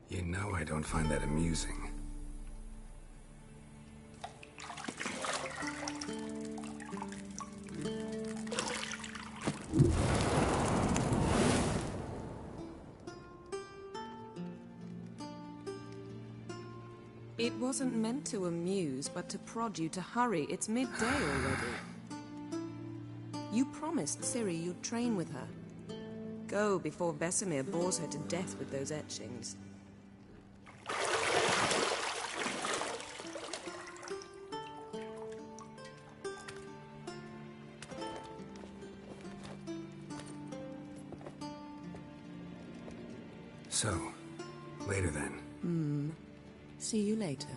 You know I don't find that amusing. It wasn't meant to amuse, but to prod you to hurry. It's midday already. You promised Ciri you'd train with her. Go before Vesemir bores her to death with those etchings. So, later then. See you later.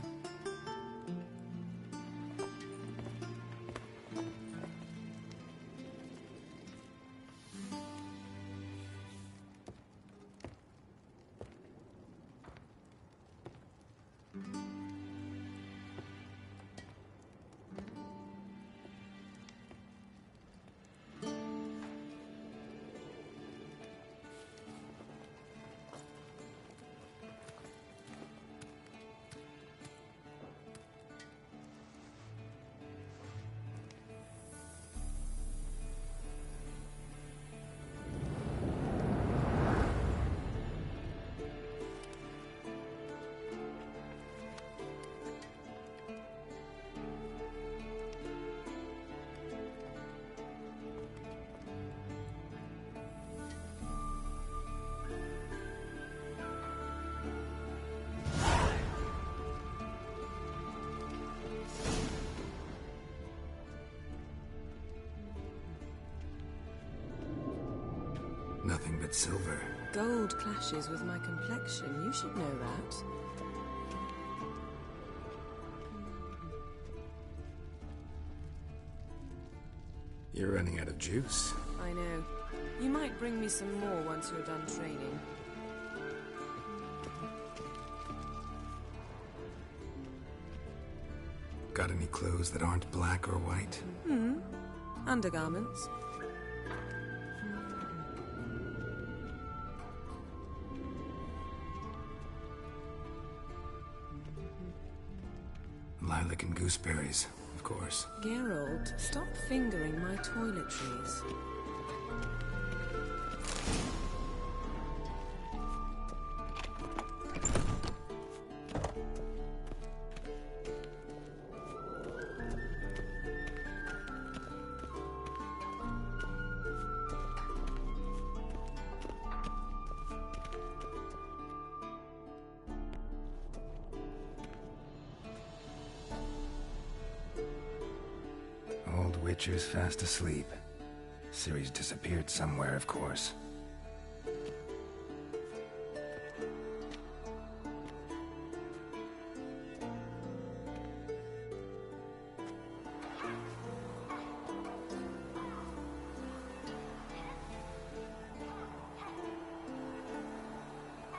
Nothing but silver. Gold clashes with my complexion. You should know that. You're running out of juice. I know. You might bring me some more once you're done training. Got any clothes that aren't black or white? Undergarments. Lilac and gooseberries, of course. Geralt, stop fingering my toiletries. Old Witcher's fast asleep. Ciri's disappeared somewhere, of course.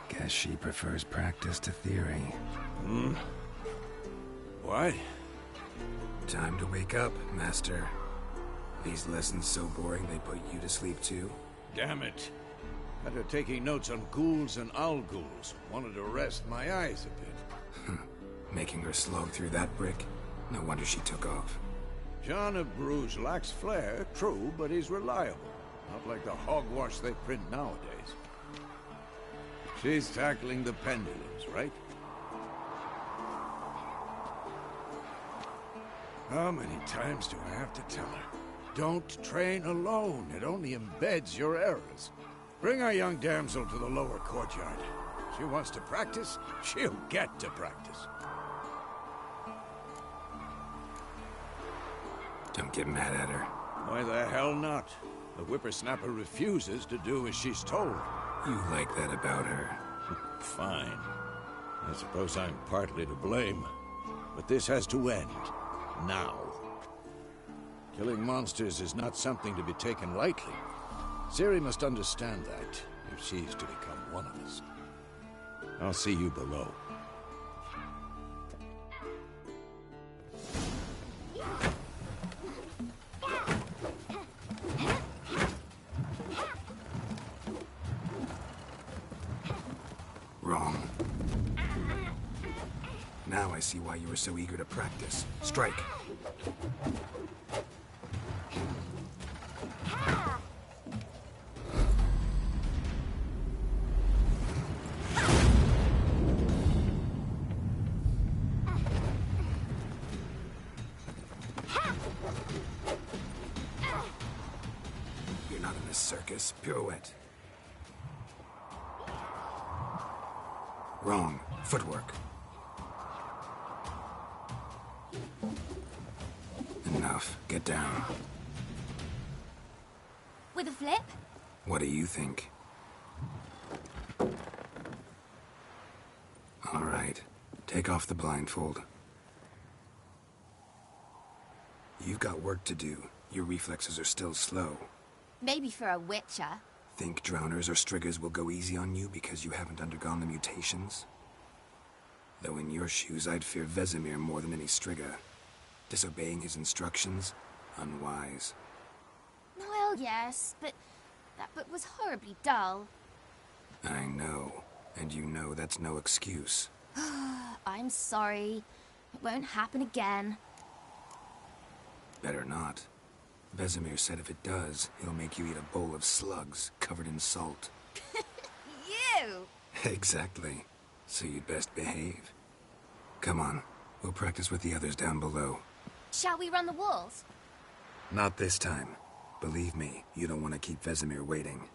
Guess she prefers practice to theory. Why? Time to wake up, Master. These lessons so boring they put you to sleep too? Damn it. After taking notes on ghouls and owl ghouls, wanted to rest my eyes a bit. Making her slog through that brick? No wonder she took off. John of Bruges lacks flair, true, but he's reliable. Not like the hogwash they print nowadays. She's tackling the pendulums, right? How many times do I have to tell her? Don't train alone. It only embeds your errors. Bring our young damsel to the lower courtyard. She wants to practice, she'll get to practice. Don't get mad at her. Why the hell not? The whippersnapper refuses to do as she's told. You like that about her. Fine. I suppose I'm partly to blame. But this has to end. Now. Killing monsters is not something to be taken lightly. Ciri must understand that, if she's to become one of us. I'll see you below. Wrong. Now I see why you were so eager to practice. Strike. You're not in this circus. Pirouette. Wrong. Footwork. Enough. Get down. With a flip? What do you think? All right. Take off the blindfold. You've got work to do. Your reflexes are still slow. Maybe for a witcher. Think drowners or striggers will go easy on you because you haven't undergone the mutations? Though in your shoes, I'd fear Vesemir more than any strigger. Disobeying his instructions? Unwise. Well, yes, but that book was horribly dull. I know. And you know that's no excuse. I'm sorry. It won't happen again. Better not. Vesemir said if it does, he'll make you eat a bowl of slugs covered in salt. You! Exactly. So you'd best behave. Come on. We'll practice with the others down below. Shall we run the walls? Not this time. Believe me, you don't want to keep Vesemir waiting.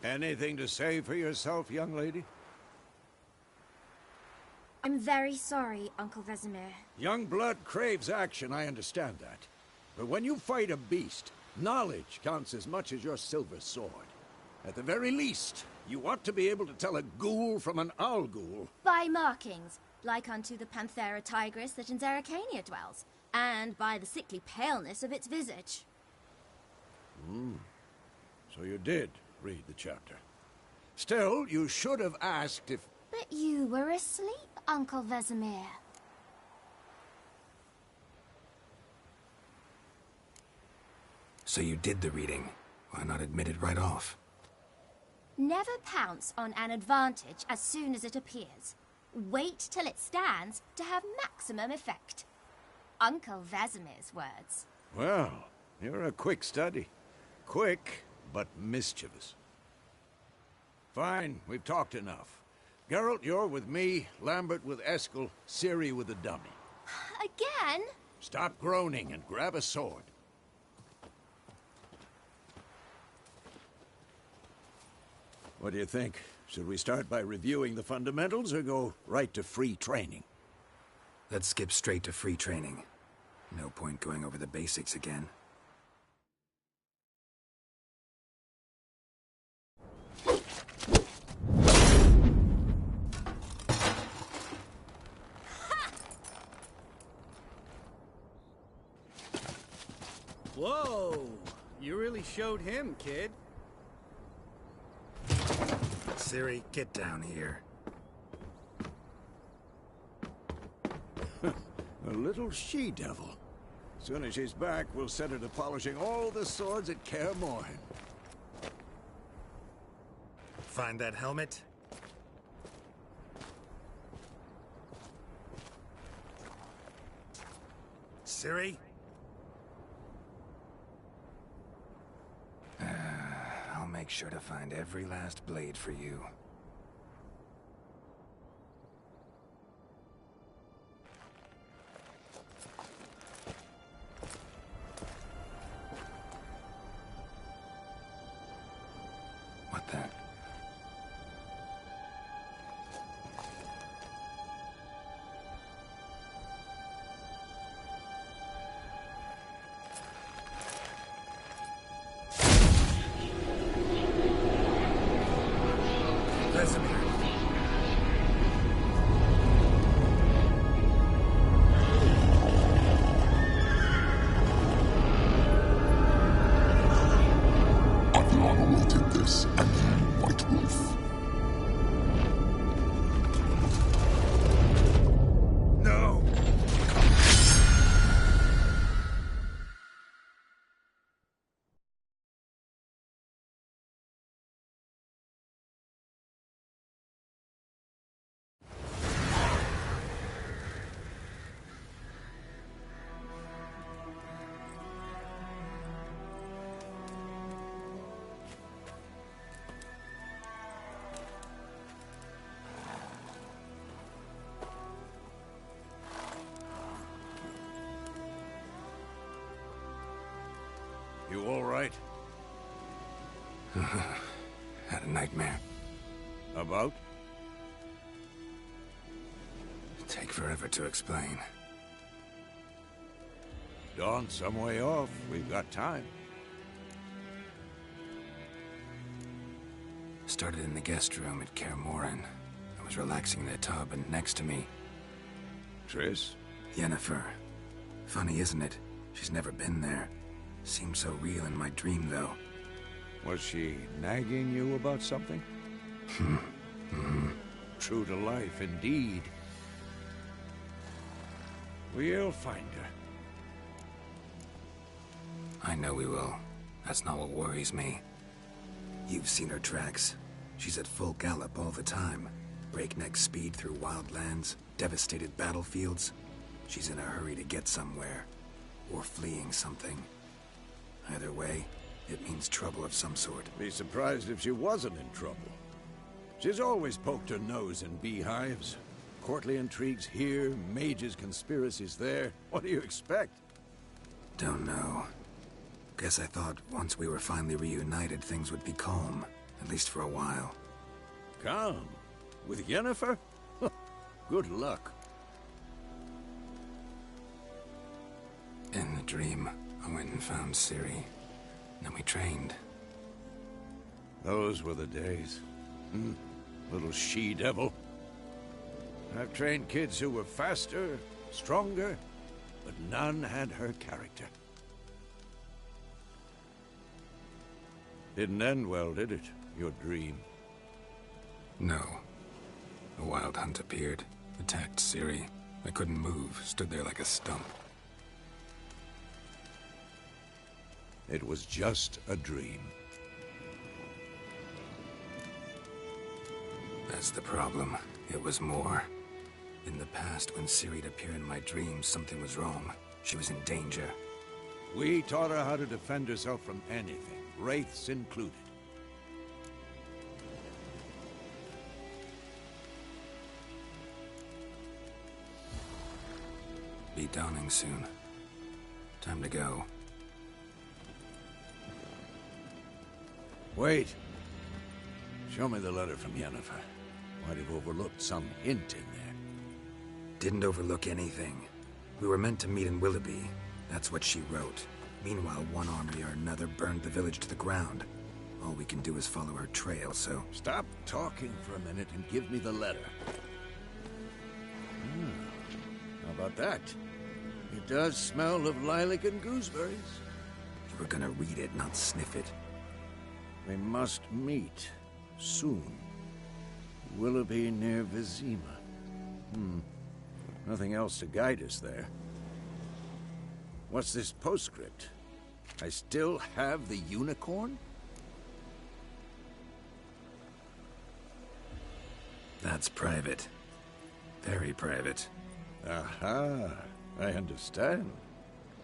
Anything to say for yourself, young lady? I'm very sorry, Uncle Vesemir. Young blood craves action, I understand that. But when you fight a beast, knowledge counts as much as your silver sword. At the very least, you ought to be able to tell a ghoul from an owl ghoul. By markings, like unto the Panthera tigris that in Zerrikania dwells, and by the sickly paleness of its visage. So you did read the chapter. Still, you should have asked if... But you were asleep, Uncle Vesemir. So you did the reading. Why not admit it right off? Never pounce on an advantage as soon as it appears. Wait till it stands to have maximum effect. Uncle Vesemir's words. Well, you're a quick study. Quick, but mischievous. Fine, we've talked enough. Geralt, you're with me, Lambert with Eskel, Ciri with the dummy. Again? Stop groaning and grab a sword. What do you think? Should we start by reviewing the fundamentals or go right to free training? Let's skip straight to free training. No point going over the basics again. Whoa! You really showed him, kid. Ciri, get down here. A little she-devil. Soon as she's back, we'll set her to polishing all the swords at Kaer Morhen. Find that helmet? Ciri? I'll make sure to find every last blade for you. What the? Had a nightmare. About? Take forever to explain. Dawn's some way off. We've got time. Started in the guest room at Kaer Morhen. I was relaxing in the tub, and next to me, Triss? Yennefer. Funny, isn't it? She's never been there. Seemed so real in my dream, though. Was she nagging you about something? True to life, indeed. We'll find her. I know we will. That's not what worries me. You've seen her tracks. She's at full gallop all the time. Breakneck speed through wild lands, devastated battlefields. She's in a hurry to get somewhere. Or fleeing something. Either way, it means trouble of some sort. Be surprised if she wasn't in trouble. She's always poked her nose in beehives. Courtly intrigues here, mages' conspiracies there. What do you expect? Don't know. Guess I thought once we were finally reunited, things would be calm. At least for a while. Calm? With Yennefer? Good luck. In the dream, I went and found Ciri. Then we trained. Those were the days. Little she-devil. I've trained kids who were faster, stronger, but none had her character. Didn't end well, did it? Your dream? No. A wild hunt appeared, attacked Ciri. I couldn't move, stood there like a stump. It was just a dream. That's the problem. It was more. In the past, when Ciri'd appear in my dreams, something was wrong. She was in danger. We taught her how to defend herself from anything, wraiths included. Be dawning soon. Time to go. Wait. Show me the letter from Yennefer. Might have overlooked some hint in there. Didn't overlook anything. We were meant to meet in Willoughby. That's what she wrote. Meanwhile, one army or another burned the village to the ground. All we can do is follow her trail, so... Stop talking for a minute and give me the letter. How about that? It does smell of lilac and gooseberries. You were gonna read it, not sniff it. We must meet. Soon. Willoughby near Vizima. Nothing else to guide us there. What's this postscript? I still have the unicorn? That's private. Very private. Aha, I understand.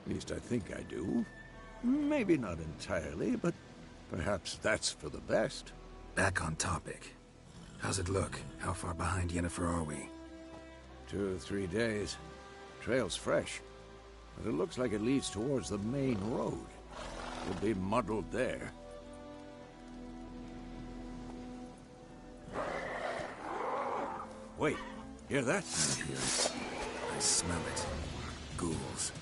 At least I think I do. Maybe not entirely, but perhaps that's for the best. Back on topic. How's it look? How far behind Yennefer are we? 2 or 3 days. Trail's fresh, but it looks like it leads towards the main road. We'll be muddled there. Wait, hear that? I hear it. I smell it. Ghouls.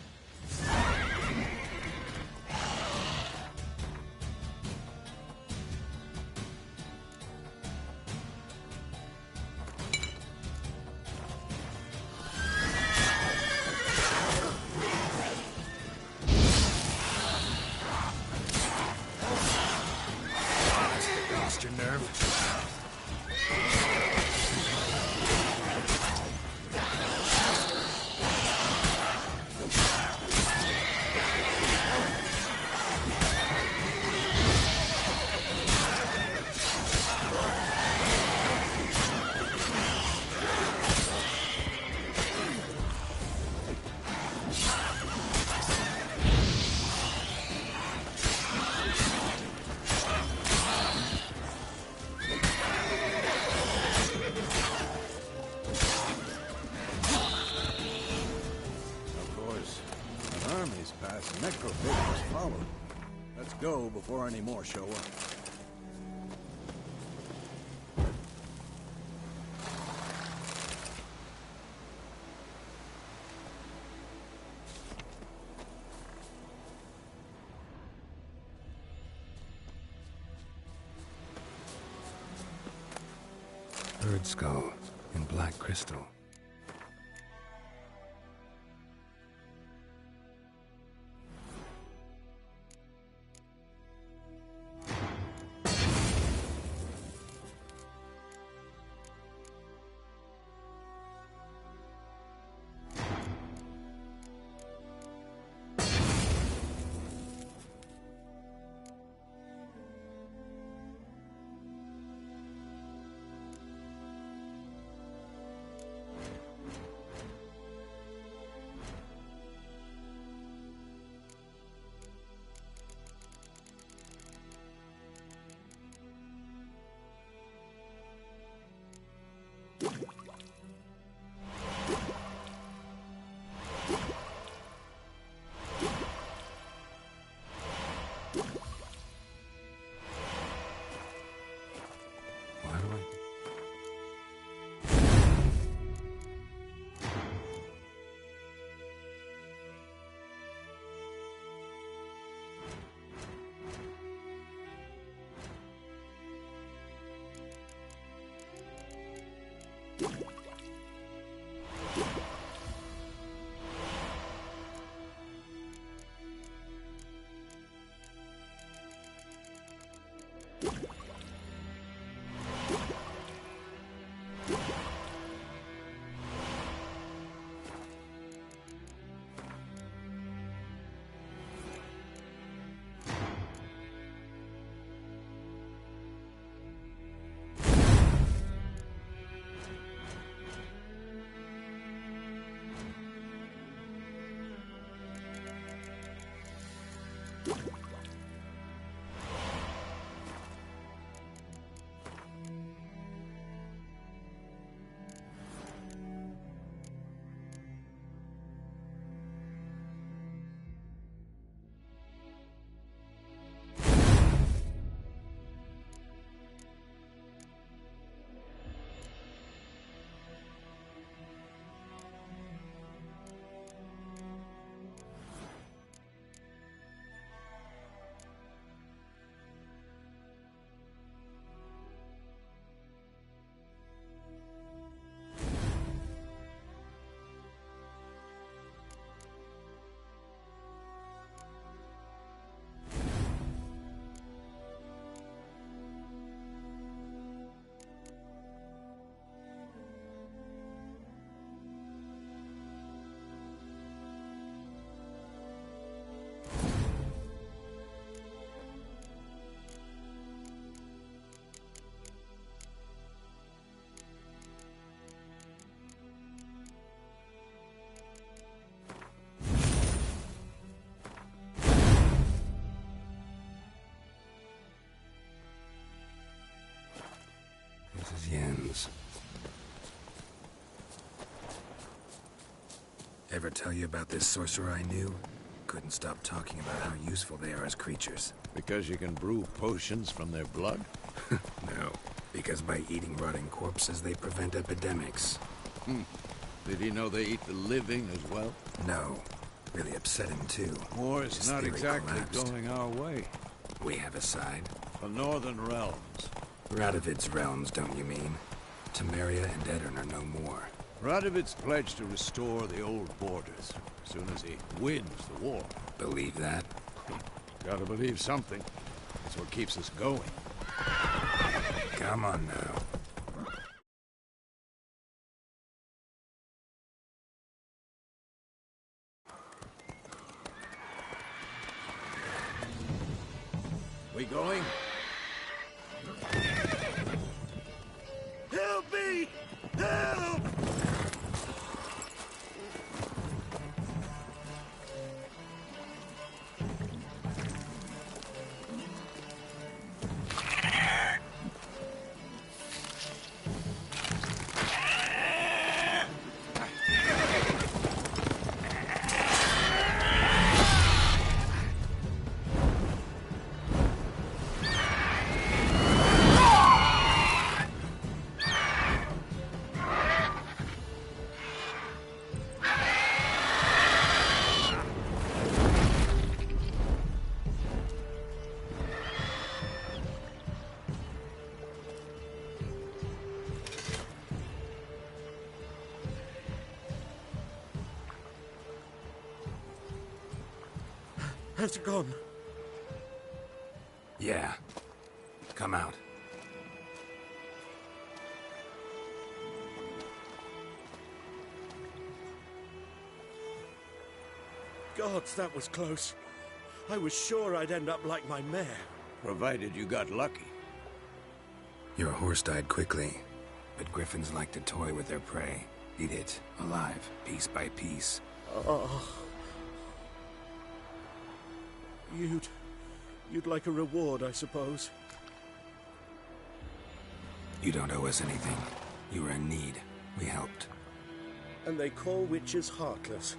Lost your nerve? Necrophages followed. Let's go before any more show up. Bird skull in black crystal. This is Jens. Ever tell you about this sorcerer I knew? Couldn't stop talking about how useful they are as creatures. Because you can brew potions from their blood? No, because by eating rotting corpses, they prevent epidemics. Did he know they eat the living as well? No. Really upset him, too. War is His not theory exactly collapsed. going our way. We have a side. The Northern Realms. Radovid's realms, don't you mean? Temeria and Edirn are no more. Radovid's pledged to restore the old borders as soon as he wins the war. Believe that? Gotta believe something. That's what keeps us going. Come on now. We going? Help me! Help! Has it gone? Yeah. Come out. Gods, that was close. I was sure I'd end up like my mare. Provided you got lucky. Your horse died quickly, but griffins like to toy with their prey. Eat it, alive, piece by piece. Oh. You'd like a reward, I suppose. You don't owe us anything. You were in need. We helped. And they call witches heartless.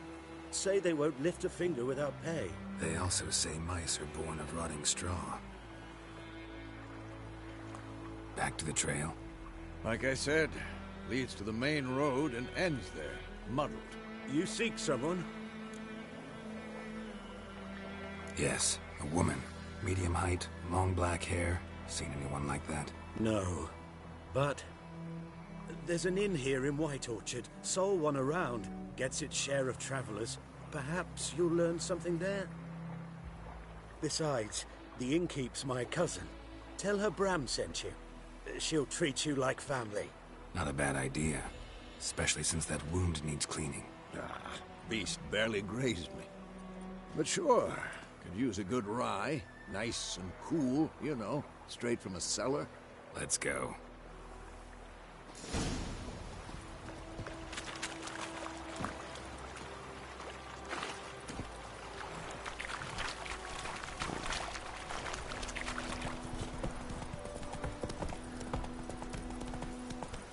Say they won't lift a finger without pay. They also say mice are born of rotting straw. Back to the trail? Like I said, leads to the main road and ends there, muddled. You seek someone? Yes, a woman. Medium height, long black hair. Seen anyone like that? No. But there's an inn here in White Orchard. Sole one around. Gets its share of travelers. Perhaps you'll learn something there? Besides, the innkeep's my cousin. Tell her Bram sent you. She'll treat you like family. Not a bad idea. Especially since that wound needs cleaning. Beast barely grazed me. But sure, could use a good rye. Nice and cool, you know, straight from a cellar. Let's go.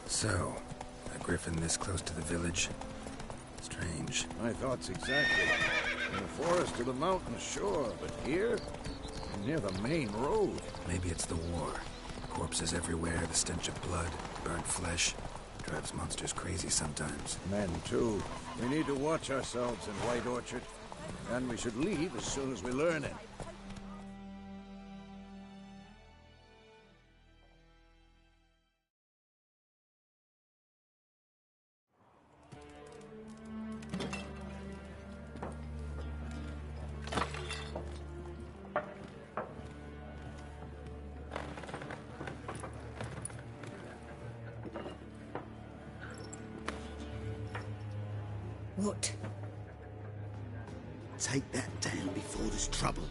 So, a griffin this close to the village? Strange. My thoughts exactly. In the forest or the mountains, sure, but here? Near the main road. Maybe it's the war. Corpses everywhere, the stench of blood, burnt flesh. Drives monsters crazy sometimes. Men, too. We need to watch ourselves in White Orchard. And we should leave as soon as we learn it. What? Take that down before there's trouble.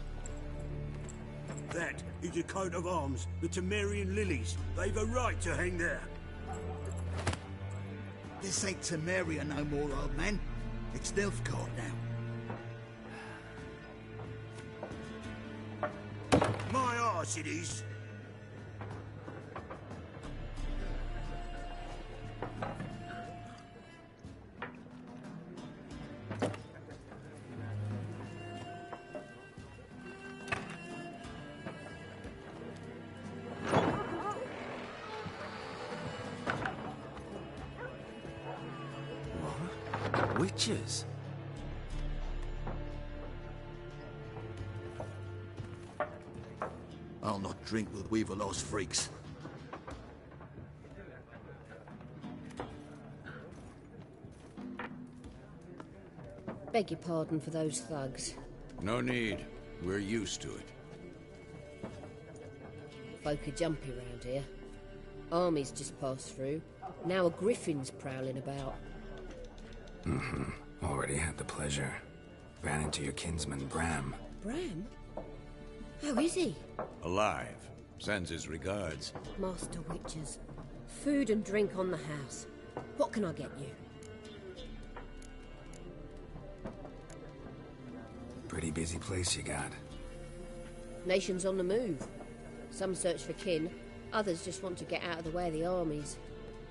That is a coat of arms, the Temerian lilies. They've a right to hang there. This ain't Temeria no more, old man. It's Nilfgaard now. My arse it is. Witches? I'll not drink with Weaverlaw's freaks. Beg your pardon for those thugs. No need. We're used to it. Folk are jumpy round here. Armies just passed through. Now a griffin's prowling about. Already had the pleasure. Ran into your kinsman, Bram. Bram? How is he? Alive. Sends his regards. Master Witches. Food and drink on the house. What can I get you? Pretty busy place you got. Nations on the move. Some search for kin, others just want to get out of the way of the armies.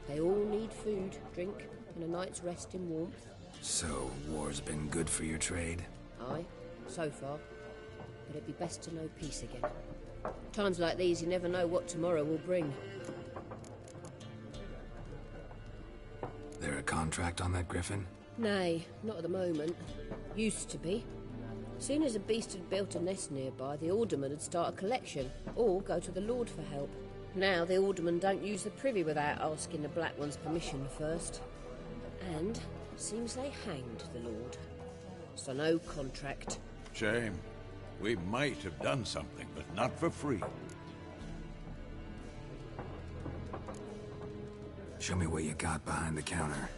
They all need food, drink, and a night's rest in warmth. So, war's been good for your trade? Aye, so far. But it'd be best to know peace again. Times like these, you never know what tomorrow will bring. There a contract on that griffin? Nay, not at the moment. Used to be. Soon as a beast had built a nest nearby, the alderman would start a collection, or go to the Lord for help. Now the aldermen don't use the privy without asking the Black One's permission first. And seems they hanged the Lord. So no contract. Shame. We might have done something, but not for free. Show me what you got behind the counter.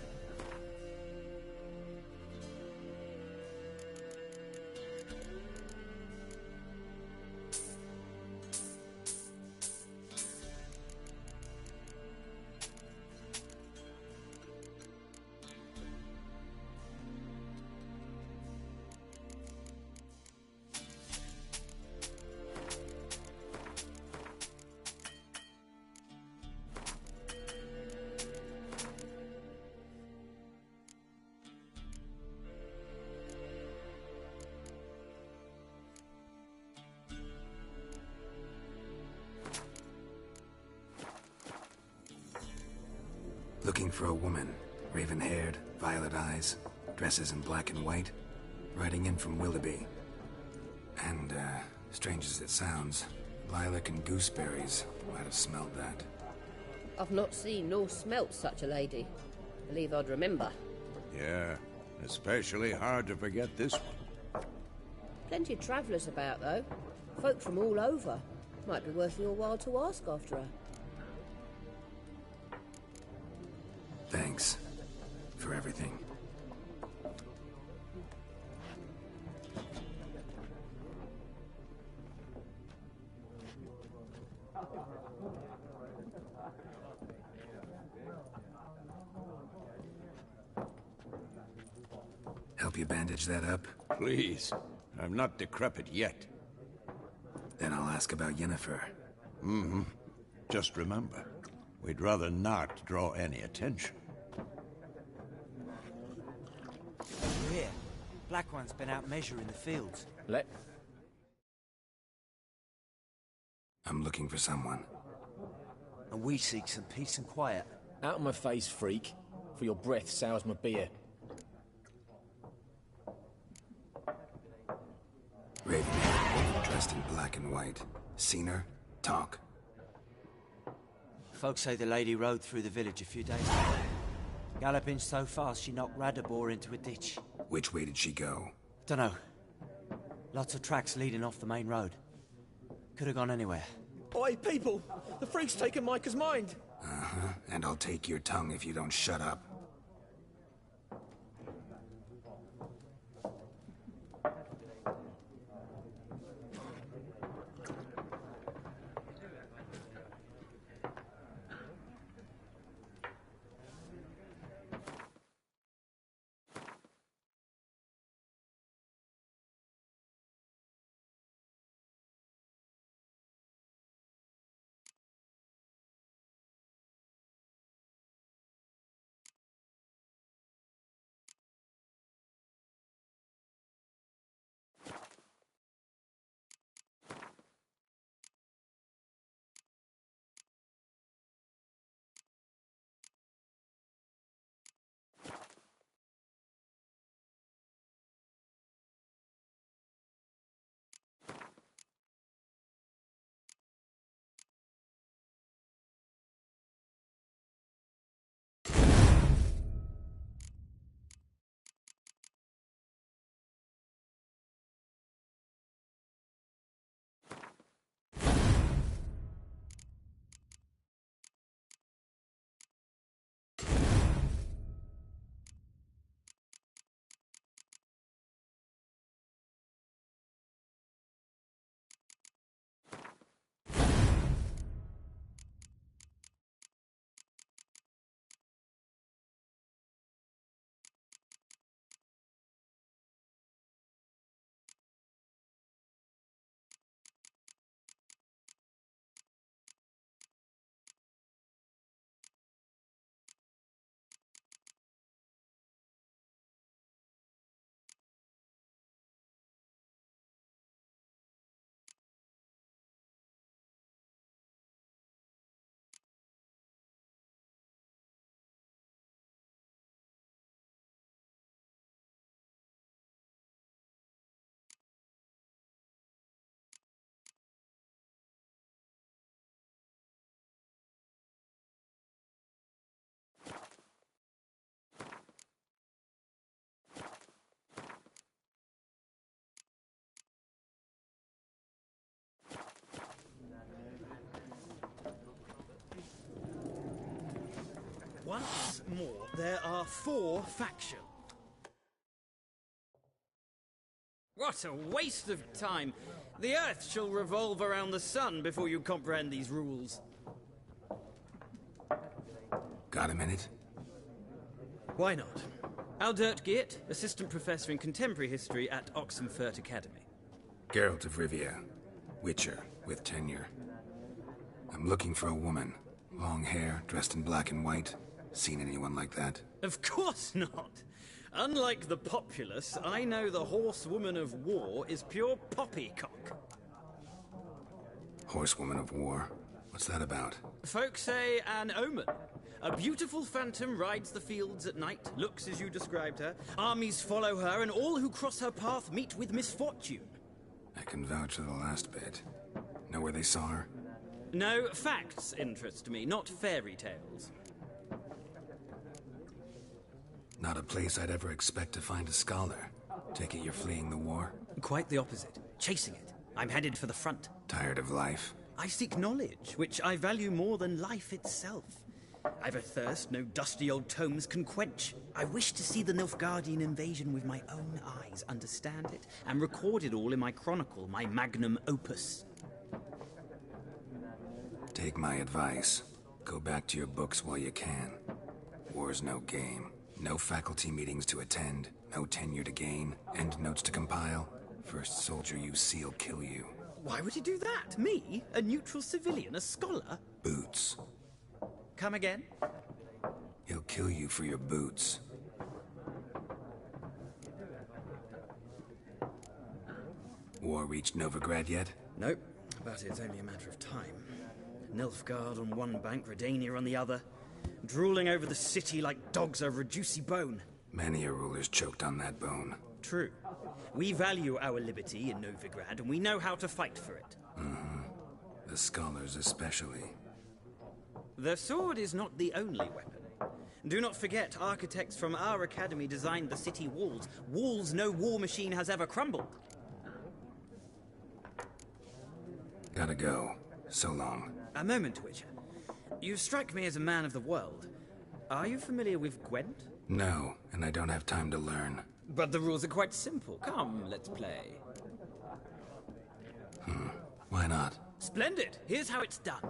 Looking for a woman. Raven-haired, violet eyes, dresses in black and white. Riding in from Willoughby. And, strange as it sounds, lilac and gooseberries. Might have smelled that. I've not seen nor smelt such a lady. Believe I'd remember. Yeah, especially hard to forget this one. Plenty of travellers about, though. Folk from all over. Might be worth your while to ask after her. Thanks. For everything. Help you bandage that up? Please. I'm not decrepit yet. Then I'll ask about Yennefer. Mm-hmm. Just remember, we'd rather not draw any attention. Over here. Black One's been out measuring the fields. I'm looking for someone. And we seek some peace and quiet. Out of my face, freak. For your breath sours my beer. Raven, dressed in black and white. Seen her? Talk. Folks say the lady rode through the village a few days ago. Galloping so fast she knocked Radabor into a ditch. Which way did she go? Dunno. Lots of tracks leading off the main road. Could have gone anywhere. Oi, people! The freak's taken Micah's mind! Uh-huh. And I'll take your tongue if you don't shut up. Once more, there are 4 factions. What a waste of time! The Earth shall revolve around the sun before you comprehend these rules. Got a minute? Why not? Aldert Geert, Assistant Professor in Contemporary History at Oxenfurt Academy. Geralt of Rivia, Witcher, with tenure. I'm looking for a woman. Long hair, dressed in black and white. Seen anyone like that? Of course not! Unlike the populace, I know the horsewoman of war is pure poppycock. Horsewoman of war? What's that about? Folk say an omen. A beautiful phantom rides the fields at night, looks as you described her. Armies follow her, and all who cross her path meet with misfortune. I can vouch for the last bit. Know where they saw her? No, facts interest me, not fairy tales. Not a place I'd ever expect to find a scholar. Take it you're fleeing the war? Quite the opposite. Chasing it. I'm headed for the front. Tired of life? I seek knowledge, which I value more than life itself. I've a thirst no dusty old tomes can quench. I wish to see the Nilfgaardian invasion with my own eyes, understand it, and record it all in my chronicle, my magnum opus. Take my advice. Go back to your books while you can. War's no game. No faculty meetings to attend, no tenure to gain, end notes to compile. First soldier you see'll kill you. Why would he do that? Me? A neutral civilian? A scholar? Boots. Come again? He'll kill you for your boots. War reached Novigrad yet? Nope, but it's only a matter of time. Nilfgaard on one bank, Redania on the other. Drooling over the city like dogs over a juicy bone. Many a ruler's choked on that bone. True. We value our liberty in Novigrad, and we know how to fight for it. Mm-hmm. The scholars especially. The sword is not the only weapon. Do not forget, architects from our academy designed the city walls. Walls no war machine has ever crumbled. Gotta go. So long. A moment, Witcher. You strike me as a man of the world. Are you familiar with Gwent? No, and I don't have time to learn. But the rules are quite simple. Come, let's play. Why not? Splendid. Here's how it's done.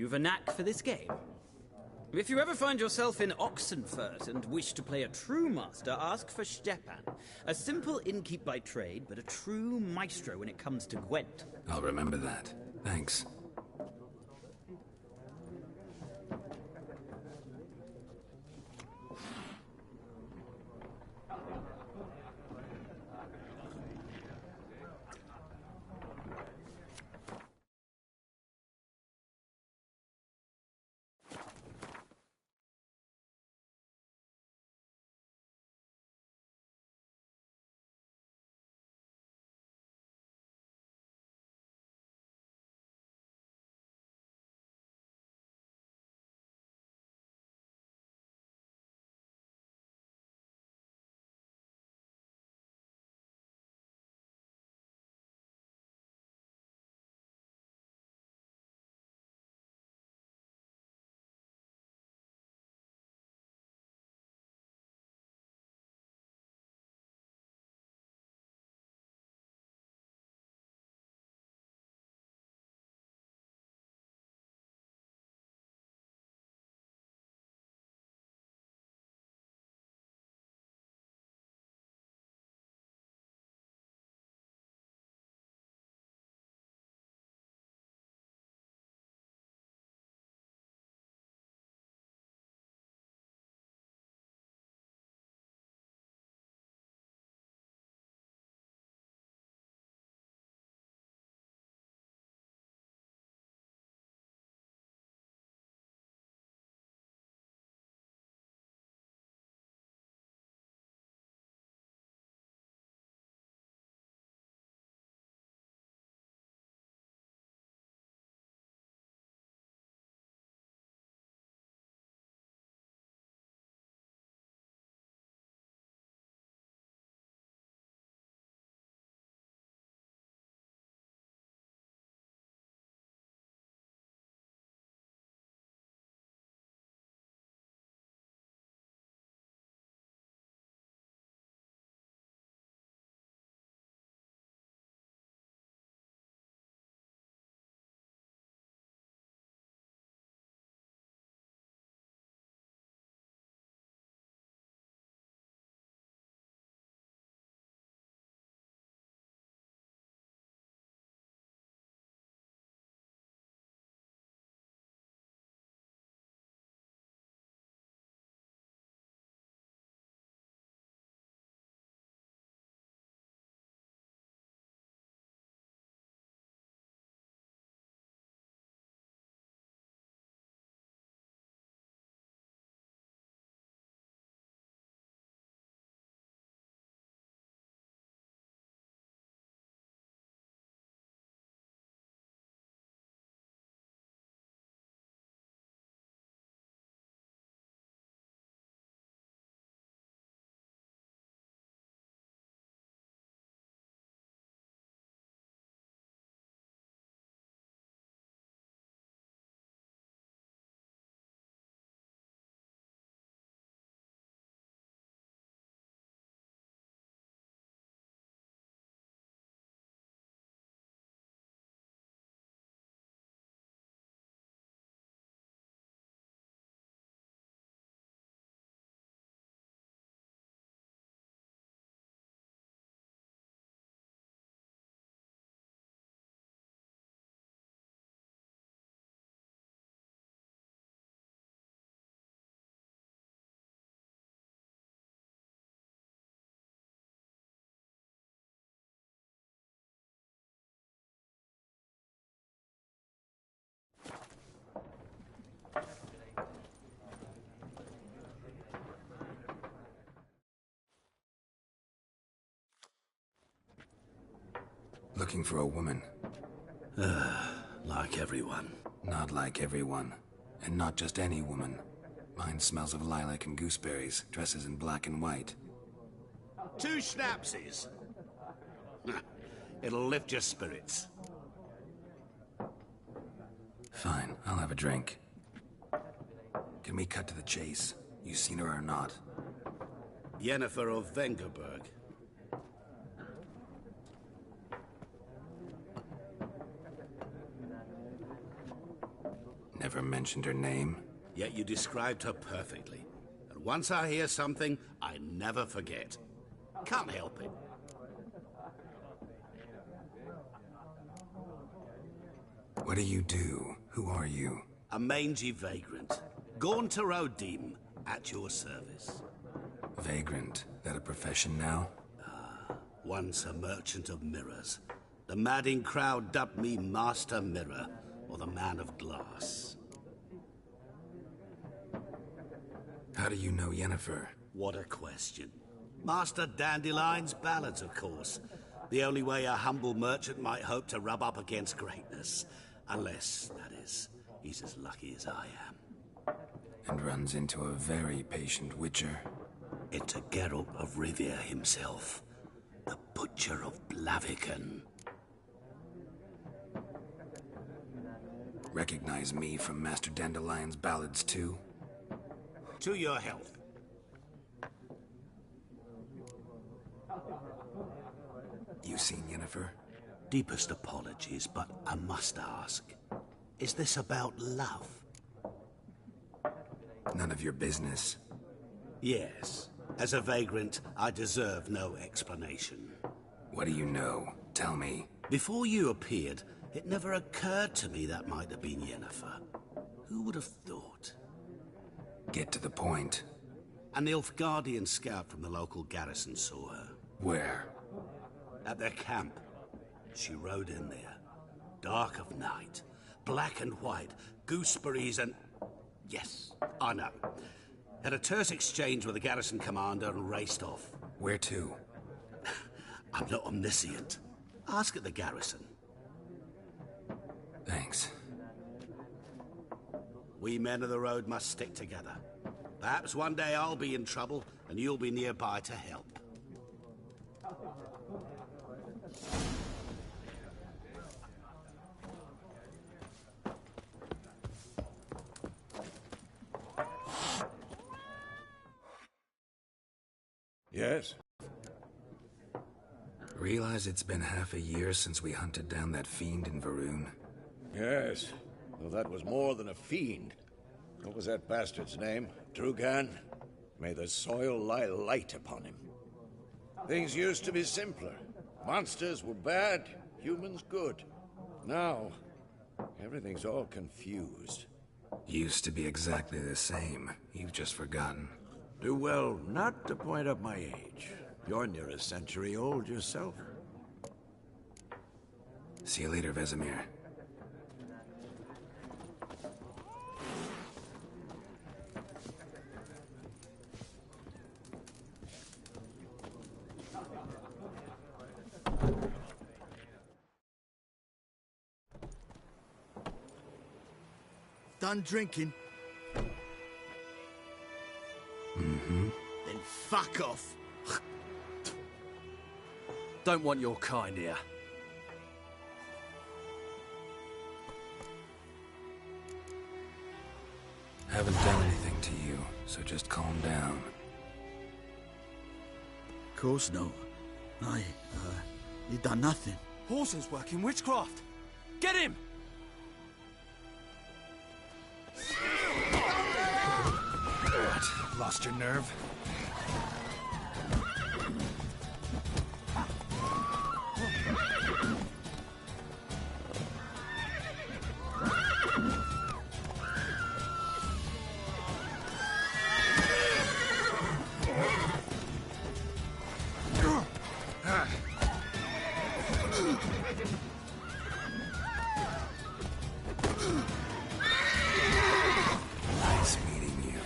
You've a knack for this game. If you ever find yourself in Oxenfurt and wish to play a true master, ask for Stepan. A simple innkeep by trade, but a true maestro when it comes to Gwent. I'll remember that. Thanks. Looking for a woman. Like everyone. Not like everyone. And not just any woman. Mine smells of lilac and gooseberries, dresses in black and white. 2 schnapsies. It'll lift your spirits. Fine, I'll have a drink. Can we cut to the chase? You seen her or not? Yennefer of Vengerberg. Never never mentioned her name. Yet you described her perfectly. And once I hear something, I never forget. Can't help it. What do you do? Who are you? A mangy vagrant. Gaunter O'Dim, at your service. Vagrant? That a profession now? Once a merchant of mirrors. The madding crowd dubbed me Master Mirror, or the Man of Glass. How do you know Yennefer? What a question. Master Dandelion's ballads, of course. The only way a humble merchant might hope to rub up against greatness. Unless, that is, he's as lucky as I am. And runs into a very patient witcher. Into Geralt of Rivia himself. The Butcher of Blaviken. Recognize me from Master Dandelion's ballads, too? To your health. You seen Yennefer? Deepest apologies, but I must ask. Is this about love? None of your business. Yes. As a vagrant, I deserve no explanation. What do you know? Tell me. Before you appeared, it never occurred to me that might have been Yennefer. Who would have thought? Get to the point. An Nilfgaardian scout from the local garrison saw her. Where? At their camp. She rode in there. Dark of night. Black and white. Gooseberries and... Yes, I know. Had a terse exchange with the garrison commander and raced off. Where to? I'm not omniscient. Ask at the garrison. Thanks. We men of the road must stick together. Perhaps one day I'll be in trouble and you'll be nearby to help. Yes? Realize it's been half a year since we hunted down that fiend in Varun? Yes. Though that was more than a fiend. What was that bastard's name? Drugan? May the soil lie light upon him. Things used to be simpler. Monsters were bad, humans good. Now, everything's all confused. Used to be exactly the same. You've just forgotten. Do well not to point up my age. You're near a century old yourself. See you later, Vesemir. Done drinking? Mm-hmm. Then fuck off. Don't want your kind here. Haven't done anything to you, so just calm down. Of course not. You done nothing. Horses working witchcraft. Get him! What? Lost your nerve? Nice meeting you.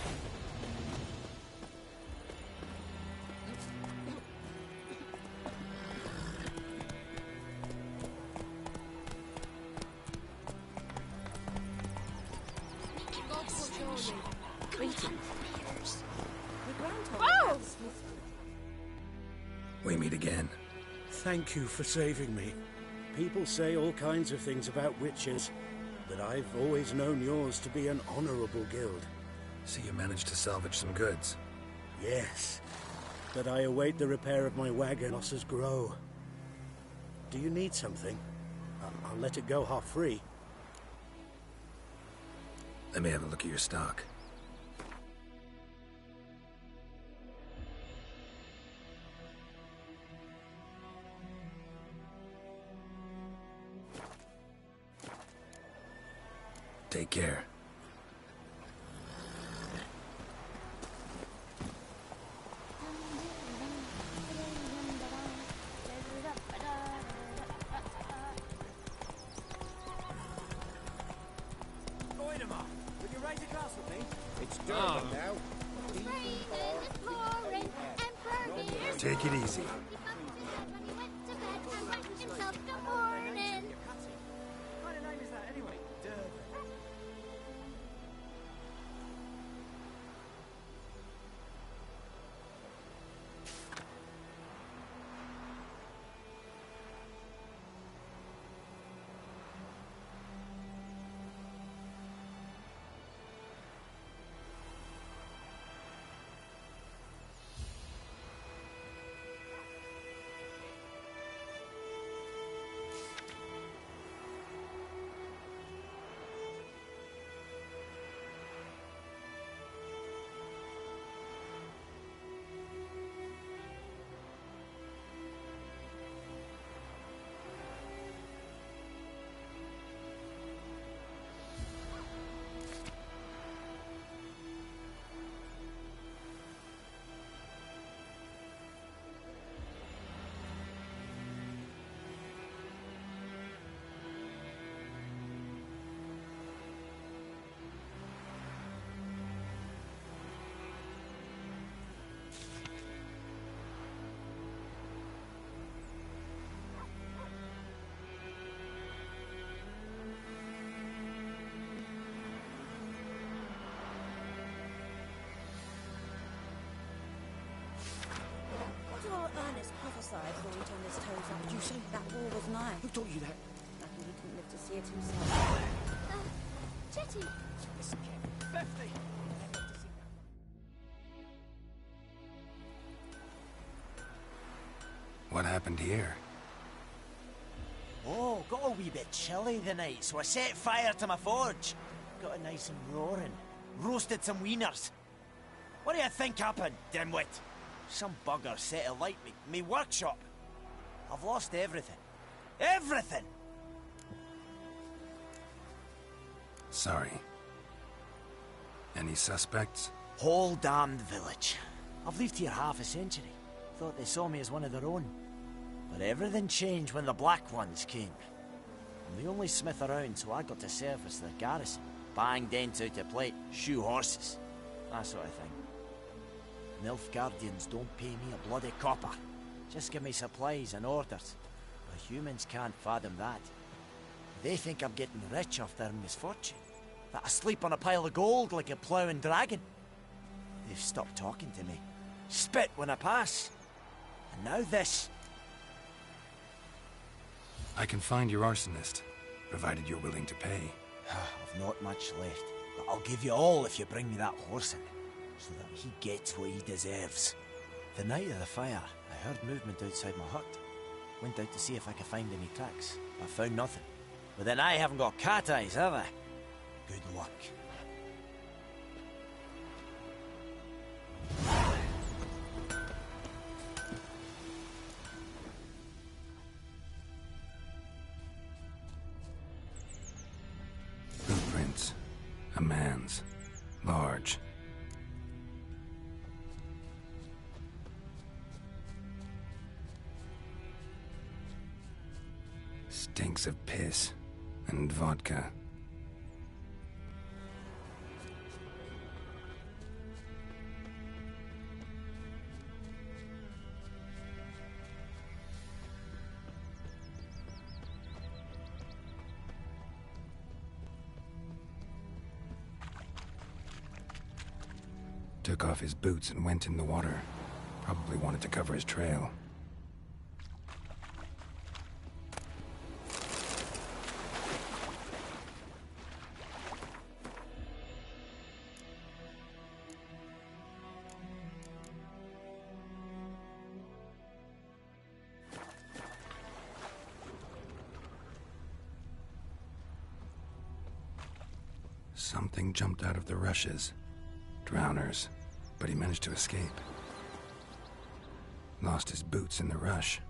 We meet again. Thank you for saving me. People say all kinds of things about witches, but I've always known yours to be an honorable guild. So you managed to salvage some goods? Yes, but I await the repair of my wagon. Losses grow. Do you need something? I'll let it go half free. Let me have a look at your stock. Take care. Take it easy. Ernest prophesied before he turned his toes up. Did you say that war was nigh? Who taught you that? Lucky he couldn't live to see it himself. Jetty! Listen, Kev. 50! What happened here? Oh, got a wee bit chilly the night, so I set fire to my forge. Got it nice and roaring. Roasted some wieners. What do you think happened, dimwit? Some bugger set alight me workshop. I've lost everything. Everything! Sorry. Any suspects? Whole damned village. I've lived here half a century. Thought they saw me as one of their own. But everything changed when the Black Ones came. I'm the only smith around, so I got to service their garrison. Bang dents out of plate, shoe horses. That sort of thing. Nilfgaardians don't pay me a bloody copper. Just give me supplies and orders. The humans can't fathom that. They think I'm getting rich off their misfortune. That I sleep on a pile of gold like a ploughing dragon. They've stopped talking to me. Spit when I pass. And now this. I can find your arsonist, provided you're willing to pay. I've not much left, but I'll give you all if you bring me that horse in, so that he gets what he deserves. The night of the fire, I heard movement outside my hut. Went out to see if I could find any tracks. I found nothing. But then I haven't got cat eyes, have I? Good luck. Blueprints. A man's. Large. Stinks of piss and vodka. Took off his boots and went in the water. Probably wanted to cover his trail. Something jumped out of the rushes. Drowners. But he managed to escape. Lost his boots in the rush.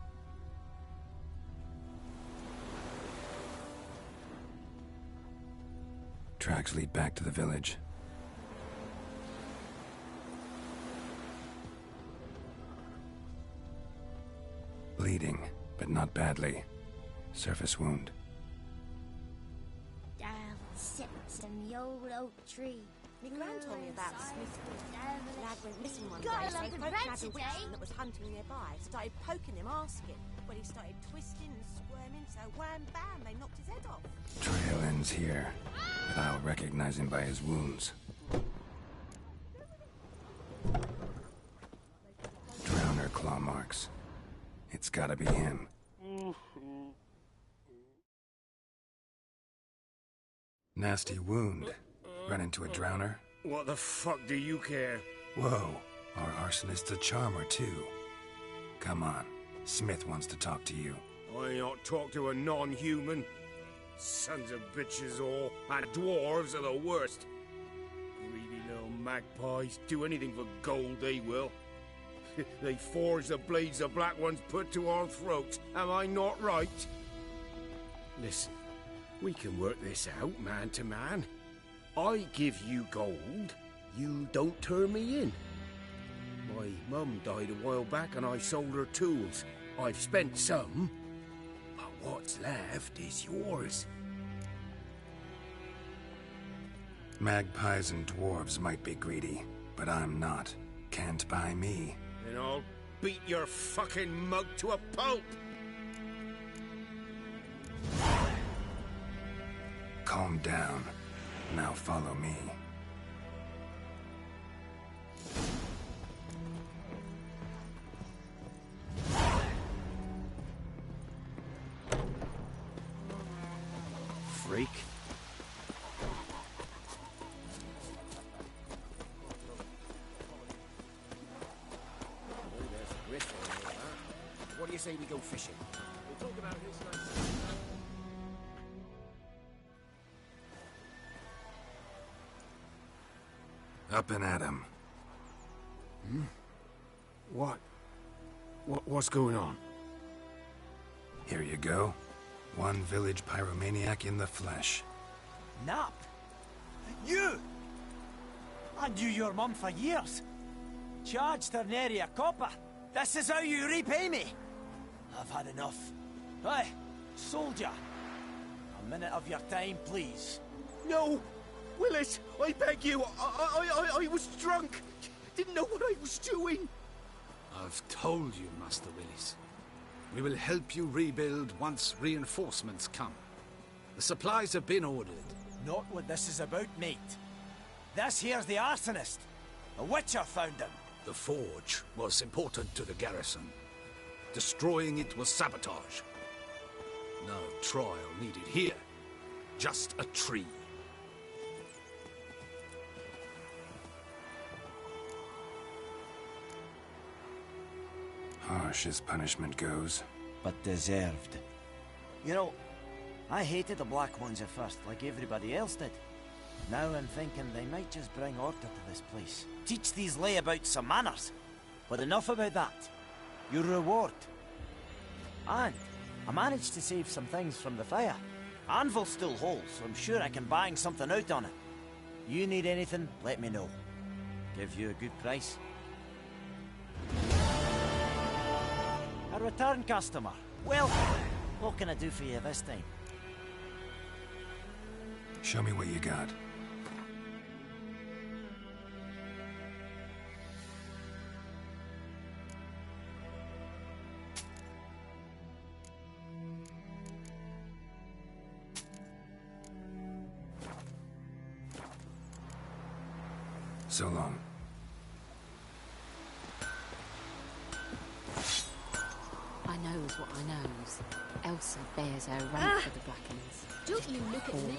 Tracks lead back to the village. Bleeding, but not badly. Surface wound. Down sits in the old oak tree. My gran told me about Smithwood. The lad went missing one day, Got a so lot he of folk bread grabbed a today. witchman that was hunting nearby. Started poking him, asking. When he started twisting and squirming, so wham bam, they knocked his head off. Trail ends here, but I'll recognize him by his wounds. Drowner claw marks. It's gotta be him. Nasty wound. Run into a drowner? What the fuck do you care? Whoa, our arsonist's a charmer too. Come on, Smith wants to talk to you. I ain't not talk to a non-human. Sons of bitches all, and dwarves are the worst. Greedy little magpies, do anything for gold they will. They forge the blades the Black Ones put to our throats, am I not right? Listen, we can work this out man to man. I give you gold, you don't turn me in. My mum died a while back and I sold her tools. I've spent some, but what's left is yours. Magpies and dwarves might be greedy, but I'm not. Can't buy me. Then I'll beat your fucking mug to a pulp! Calm down. Now follow me. Freak. What do you say we go fishing? We'll talk about this later. Up and at him. What's going on? Here you go. One village pyromaniac in the flesh. Nap? You! I knew your mum for years. Charged her nary a copper. This is how you repay me. I've had enough. Hey, soldier. A minute of your time, please. No! Willis, I beg you, I was drunk. Didn't know what I was doing. I've told you, Master Willis. We will help you rebuild once reinforcements come. The supplies have been ordered. Not what this is about, mate. This here's the arsonist. A witcher found him. The forge was important to the garrison. Destroying it was sabotage. No trial needed here. Just a tree. Harsh as punishment goes. But deserved. You know, I hated the Black Ones at first, like everybody else did. Now I'm thinking they might just bring order to this place. Teach these layabouts some manners. But enough about that. Your reward. And I managed to save some things from the fire. Anvil still holds, so I'm sure I can bang something out on it. You need anything, let me know. Give you a good price. A return customer. Well, what can I do for you this time? Show me what you got. So long. I knows what I knows. Elsa bears her rank for the Blackens. Don't you look at me.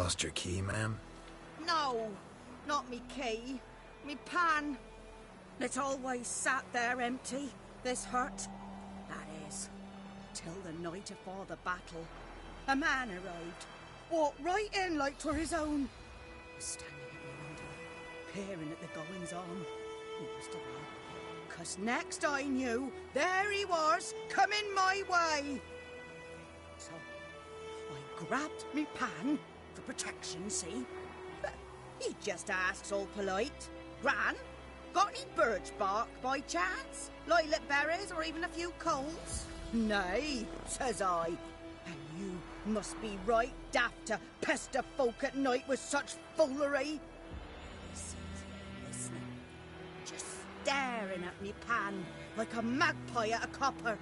lost your key, ma'am? No, not me key. Me pan. It's always sat there empty, this hut. That is, till the night afore the battle. A man arrived, walked right in like 'twere his own. Was standing at the window, peering at the goings-on. He must have been, 'cause next I knew, there he was, coming my way. So, I grabbed me pan, for protection, see? But he just asks all polite, Gran, got any birch bark by chance? Lilac berries or even a few coals? Nay, says I. And you must be right daft to pester folk at night with such foolery. He sits there listening, just staring at me pan like a magpie at a copper.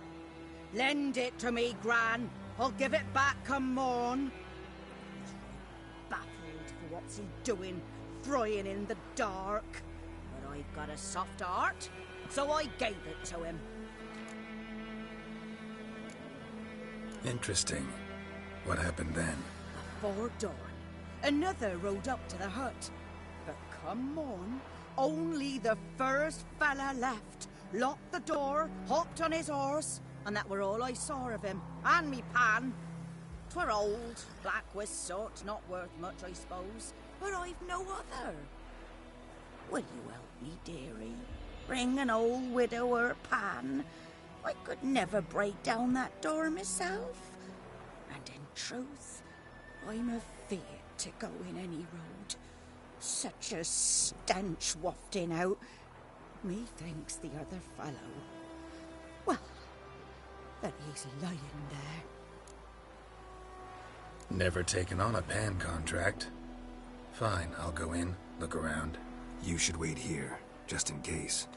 Lend it to me, Gran. I'll give it back come morn. He's right baffled for what's he doing, frying in the dark. But I've got a soft heart, so I gave it to him. Interesting. What hafpened then? Before dawn, another rode up to the hut. But come morn, only the first fella left. Locked the door, hopped on his horse, and that were all I saw of him, and me pan. 'Twere old, black with soot, not worth much, I suppose, but I've no other. Will you help me, dearie? Bring an old widower pan. I could never break down that door myself. And in truth, I'm afeard to go in any road. Such a stench wafting out. Methinks the other fellow, well, that he's lying there. Never taken on a pan contract. Fine, I'll go in, look around. You should wait here, just in case.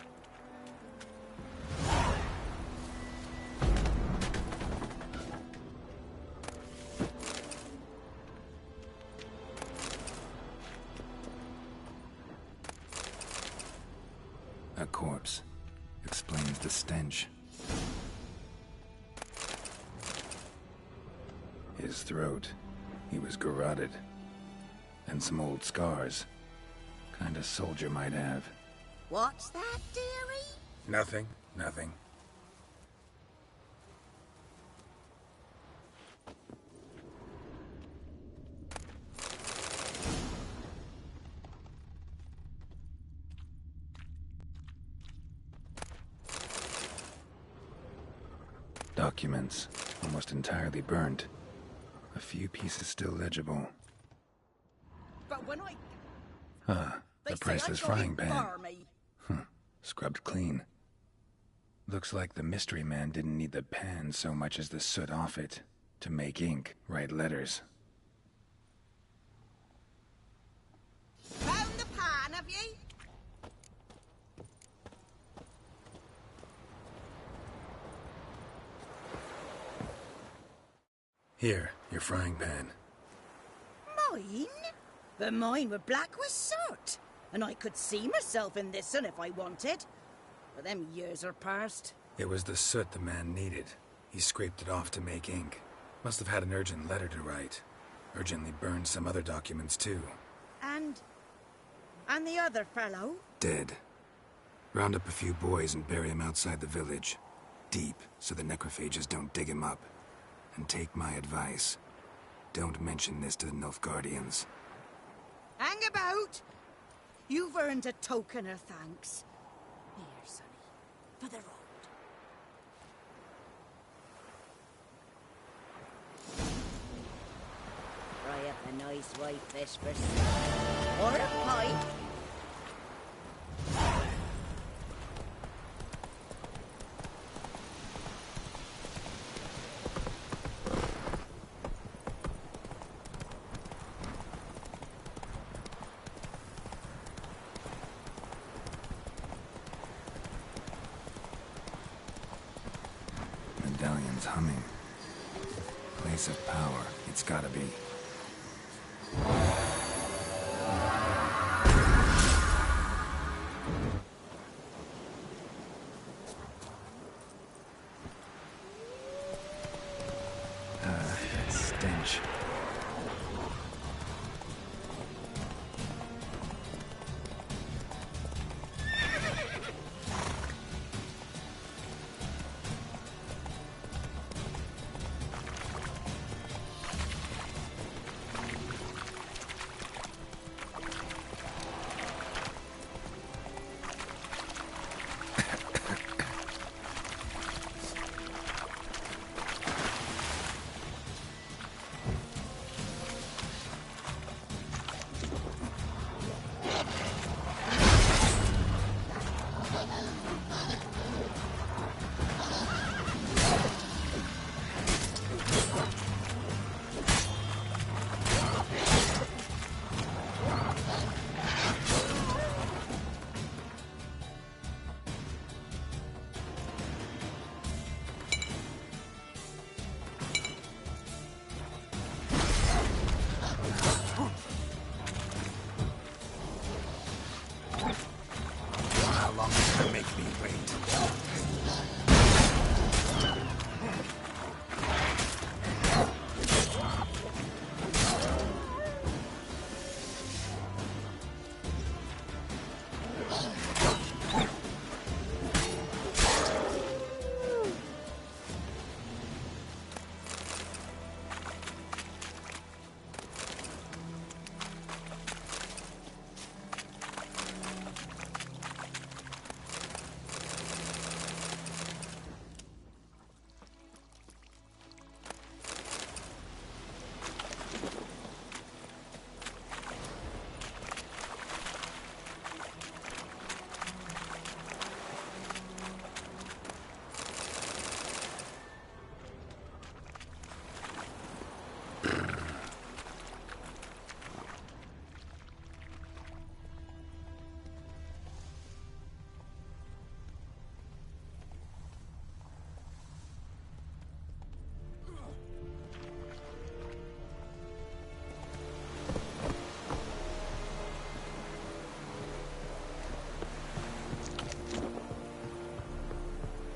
A corpse. Explains the stench. His throat. He was garroted. And some old scars. Kind of soldier might have. What's that, dearie? Nothing, nothing. Documents, almost entirely burnt. A few pieces still legible. But when I... Ah, the priceless frying pan. Scrubbed clean. Looks like the mystery man didn't need the pan so much as the soot off it. To make ink, write letters. Found the pan, have ye? Here, your frying pan. Mine? But mine were black with soot. And I could see myself in this one if I wanted. But them years are past. It was the soot the man needed. He scraped it off to make ink. Must have had an urgent letter to write. Urgently burned some other documents too. And the other fellow? Dead. Round up a few boys and bury him outside the village. Deep, so the necrophages don't dig him up. And take my advice. Don't mention this to the Nilfgaardians. Hang about! You've earned a token of thanks. Here, sonny, for the road. Fry up a nice white fish for supper. Or a pie. Medallion's humming. Place of power, it's gotta be. That stench.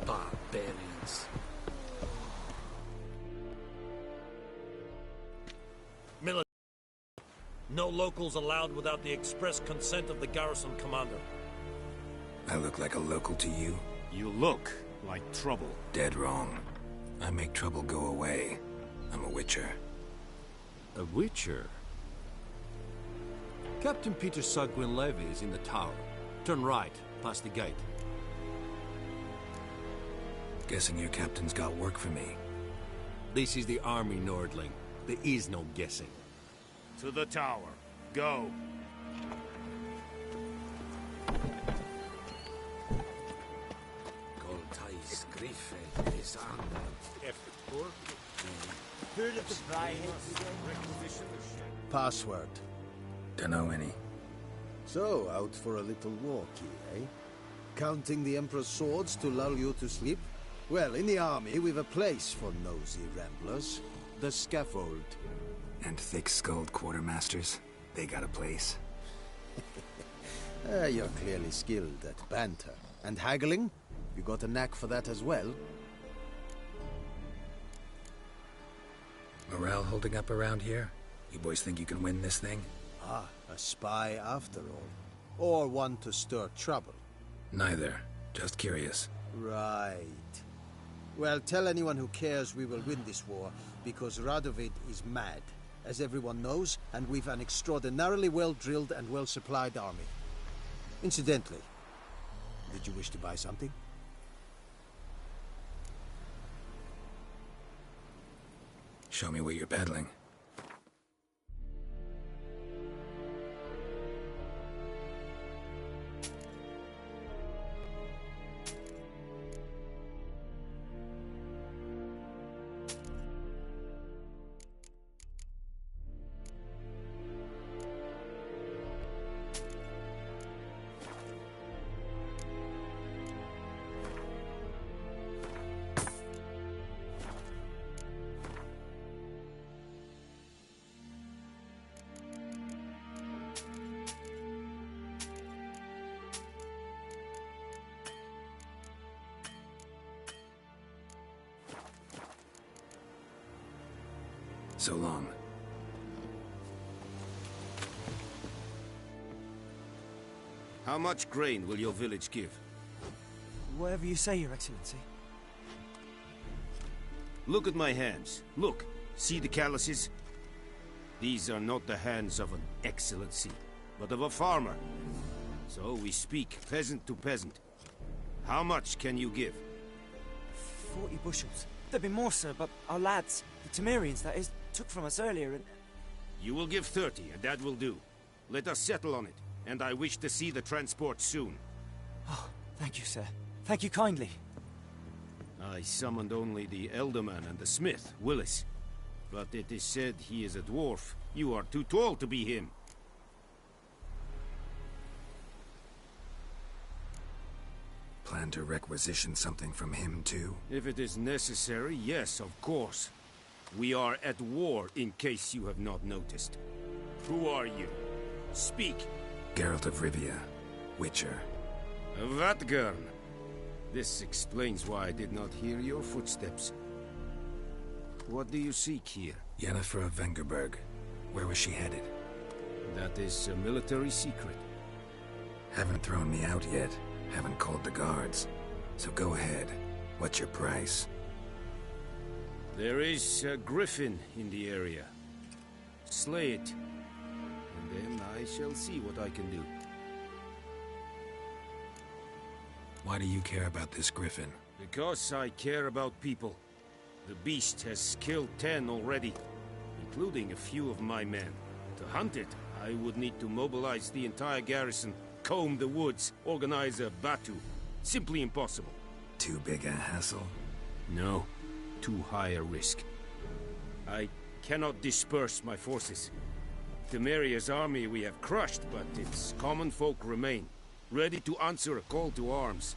Barbarians. Military. No locals allowed without the express consent of the garrison commander. I look like a local to you? You look like trouble. Dead wrong. I make trouble go away. I'm a witcher. A witcher? Captain Peter Sagwin Levy is in the tower. Turn right, past the gate. Guessing your captain's got work for me. This is the army, Nordling. There is no guessing. To the tower. Go. Password. Dunno any. So, out for a little walkie, eh? Counting the Emperor's swords to lull you to sleep? Well, in the army, we've a place for nosy ramblers. The scaffold. And thick-skulled quartermasters? They got a place? You're clearly skilled at banter. And haggling? You got a knack for that as well? Morale holding up around here? You boys think you can win this thing? Ah, a spy after all. Or one to stir trouble. Neither. Just curious. Right. Well, tell anyone who cares we will win this war, because Radovid is mad, as everyone knows, and we've an extraordinarily well-drilled and well-supplied army. Incidentally, did you wish to buy something? Show me what you're peddling. So long. How much grain will your village give? Whatever you say, Your Excellency. Look at my hands. Look. See the calluses? These are not the hands of an excellency, but of a farmer. So we speak peasant to peasant. How much can you give? 40 bushels. There'd be more, sir, but our lads, the Temerians, that is, took from us earlier and... You will give 30, and that will do. Let us settle on it, and I wish to see the transport soon. Oh, thank you, sir. Thank you kindly. I summoned only the Elderman and the smith, Willis. But it is said he is a dwarf. You are too tall to be him. Plan to requisition something from him, too? If it is necessary, yes, of course. We are at war, in case you have not noticed. Who are you? Speak. Geralt of Rivia, Witcher. Vatgern. This explains why I did not hear your footsteps. What do you seek here? Yennefer of Vengerberg. Where was she headed? That is a military secret. Haven't thrown me out yet. Haven't called the guards. So go ahead. What's your price? There is a griffin in the area. Slay it, and then I shall see what I can do. Why do you care about this griffin? Because I care about people. The beast has killed 10 already, including a few of my men. To hunt it, I would need to mobilize the entire garrison, comb the woods, organize a batu. Simply impossible. Too big a hassle? No, too high a risk. I cannot disperse my forces. Temeria's army we have crushed, but its common folk remain, ready to answer a call to arms.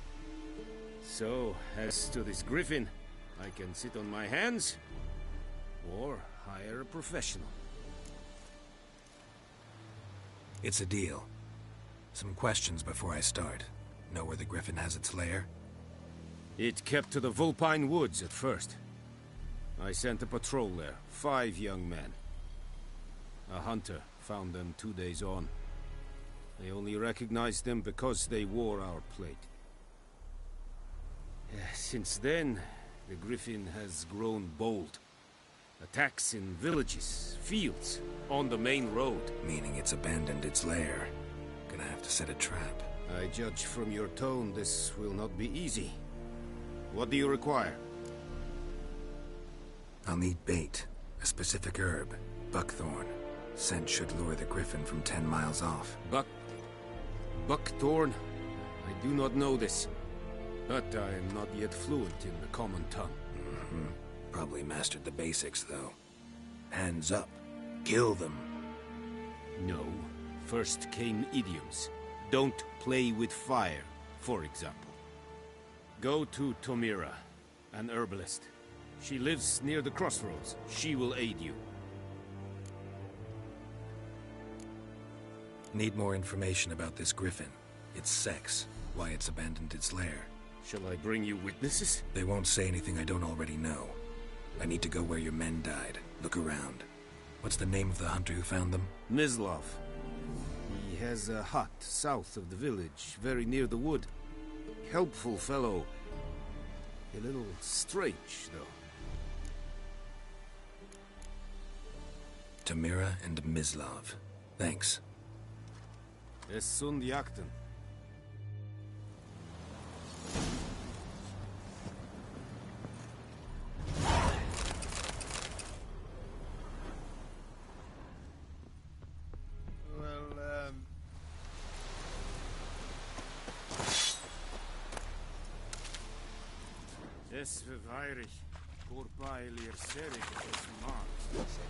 So, as to this griffin, I can sit on my hands, or hire a professional. It's a deal. Some questions before I start. Know where the griffin has its lair? It kept to the Vulpine Woods at first. I sent a patrol there, 5 young men. A hunter found them 2 days on. I only recognized them because they wore our plate. Since then, the griffin has grown bold. Attacks in villages, fields, on the main road. Meaning it's abandoned its lair. Gonna have to set a trap. I judge from your tone this will not be easy. What do you require? I'll need bait. A specific herb. Buckthorn. Scent should lure the griffin from 10 miles off. Buckthorn? I do not know this. But I am not yet fluent in the common tongue. Probably mastered the basics, though. Hands up. Kill them. No. First came idioms. Don't play with fire, for example. Go to Tomira, an herbalist. She lives near the crossroads. She will aid you. Need more information about this griffin. Its sex. Why it's abandoned its lair. Shall I bring you witnesses? They won't say anything I don't already know. I need to go where your men died. Look around. What's the name of the hunter who found them? Mislav. He has a hut south of the village, very near the wood. Helpful fellow. A little strange, though. Tomira and Mislav. Thanks. Es sunt jakten. Es verweirig. Voorbij leer serig es maakt.